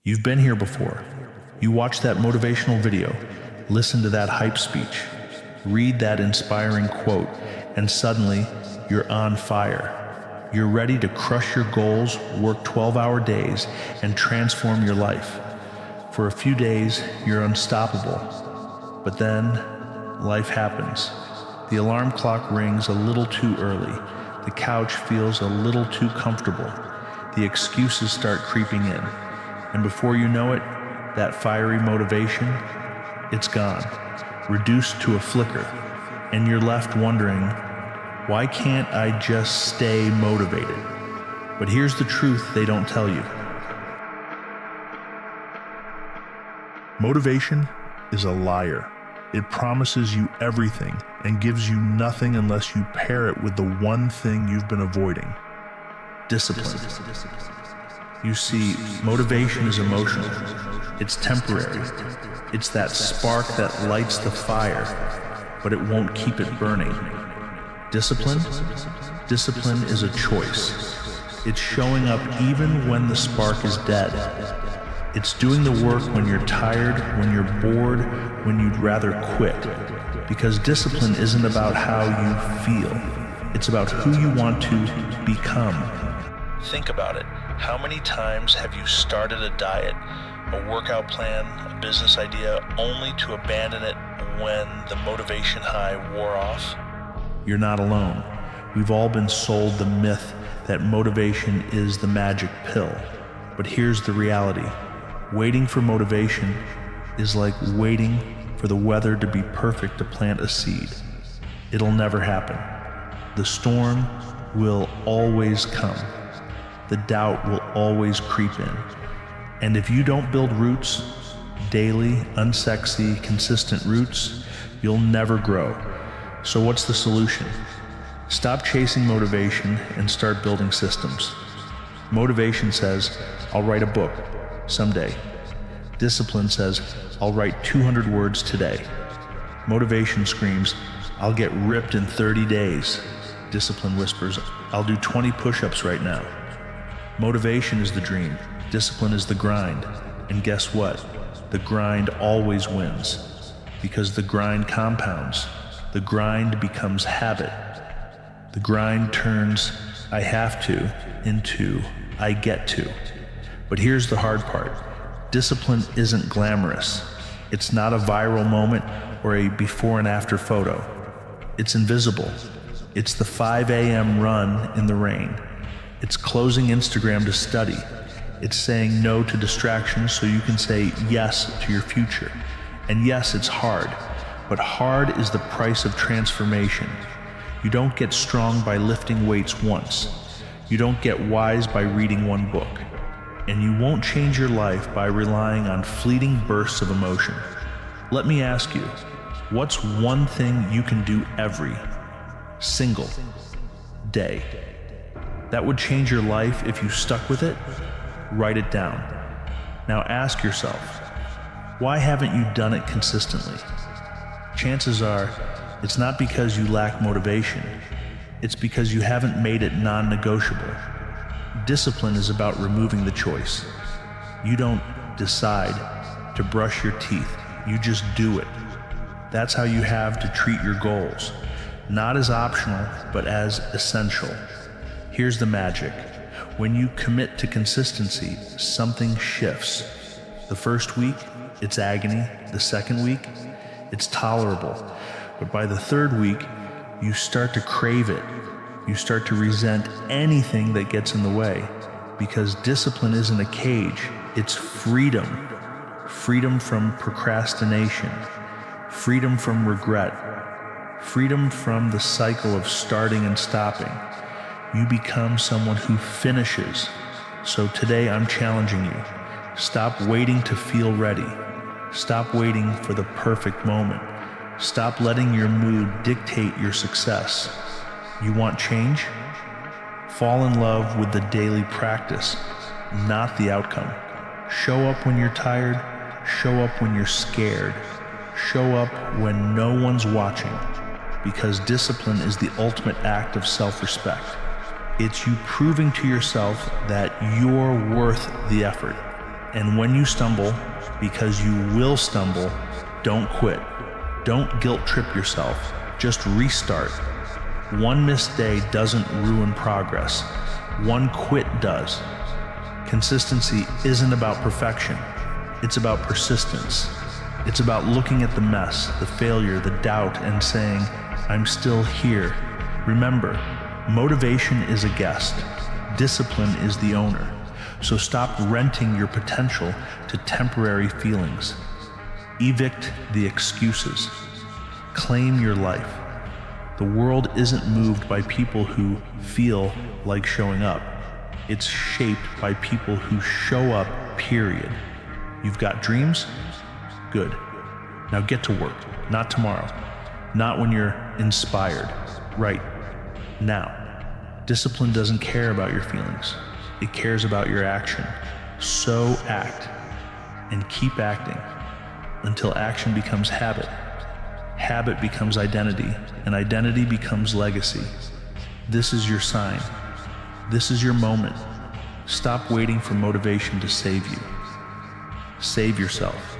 You've been here before. You watch that motivational video, listen to that hype speech, read that inspiring quote, and suddenly you're on fire. You're ready to crush your goals, work 12-hour days, and transform your life. For a few days, you're unstoppable. But then, life happens. The alarm clock rings a little too early. The couch feels a little too comfortable. The excuses start creeping in. And before you know it, that fiery motivation, it's gone, reduced to a flicker. And you're left wondering, why can't I just stay motivated? But here's the truth they don't tell you. Motivation is a liar. It promises you everything and gives you nothing unless you pair it with the one thing you've been avoiding: discipline. You see, motivation is emotional. It's temporary. It's that spark that lights the fire, but it won't keep it burning. Discipline? Discipline is a choice. It's showing up even when the spark is dead. It's doing the work when you're tired, when you're bored, when you'd rather quit. Because discipline isn't about how you feel. It's about who you want to become. Think about it. How many times have you started a diet, a workout plan, a business idea, only to abandon it when the motivation high wore off? You're not alone. We've all been sold the myth that motivation is the magic pill. But here's the reality. Waiting for motivation is like waiting for the weather to be perfect to plant a seed. It'll never happen. The storm will always come. The doubt will always creep in. And if you don't build roots, daily, unsexy, consistent roots, you'll never grow. So what's the solution? Stop chasing motivation and start building systems. Motivation says, I'll write a book someday. Discipline says, I'll write 200 words today. Motivation screams, I'll get ripped in 30 days. Discipline whispers, I'll do 20 push-ups right now. Motivation is the dream. Discipline is the grind. And guess what? The grind always wins. Because the grind compounds. The grind becomes habit. The grind turns I have to into I get to. But here's the hard part. Discipline isn't glamorous. It's not a viral moment or a before and after photo. It's invisible. It's the 5 a.m. run in the rain. It's closing Instagram to study. It's saying no to distractions so you can say yes to your future. And yes, it's hard, but hard is the price of transformation. You don't get strong by lifting weights once. You don't get wise by reading one book. And you won't change your life by relying on fleeting bursts of emotion. Let me ask you, what's one thing you can do every single day that would change your life if you stuck with it? Write it down. Now ask yourself, why haven't you done it consistently? Chances are, it's not because you lack motivation. It's because you haven't made it non-negotiable. Discipline is about removing the choice. You don't decide to brush your teeth. You just do it. That's how you have to treat your goals. Not as optional, but as essential. Here's the magic. When you commit to consistency, something shifts. The first week, it's agony. The second week, it's tolerable. But by the third week, you start to crave it. You start to resent anything that gets in the way. Because discipline isn't a cage, it's freedom. Freedom from procrastination. Freedom from regret. Freedom from the cycle of starting and stopping. You become someone who finishes. So today I'm challenging you. Stop waiting to feel ready. Stop waiting for the perfect moment. Stop letting your mood dictate your success. You want change? Fall in love with the daily practice, not the outcome. Show up when you're tired. Show up when you're scared. Show up when no one's watching. Because discipline is the ultimate act of self-respect. It's you proving to yourself that you're worth the effort. And when you stumble, because you will stumble, don't quit. Don't guilt trip yourself. Just restart. One missed day doesn't ruin progress. One quit does. Consistency isn't about perfection. It's about persistence. It's about looking at the mess, the failure, the doubt, and saying, I'm still here. Remember, motivation is a guest. Discipline is the owner. So stop renting your potential to temporary feelings. Evict the excuses. Claim your life. The world isn't moved by people who feel like showing up. It's shaped by people who show up, period. You've got dreams? Good. Now get to work. Not tomorrow. Not when you're inspired. Right now. Discipline doesn't care about your feelings. It cares about your action. So act. And keep acting until action becomes habit. Habit becomes identity, and identity becomes legacy. This is your sign. This is your moment. Stop waiting for motivation to save you. Save yourself.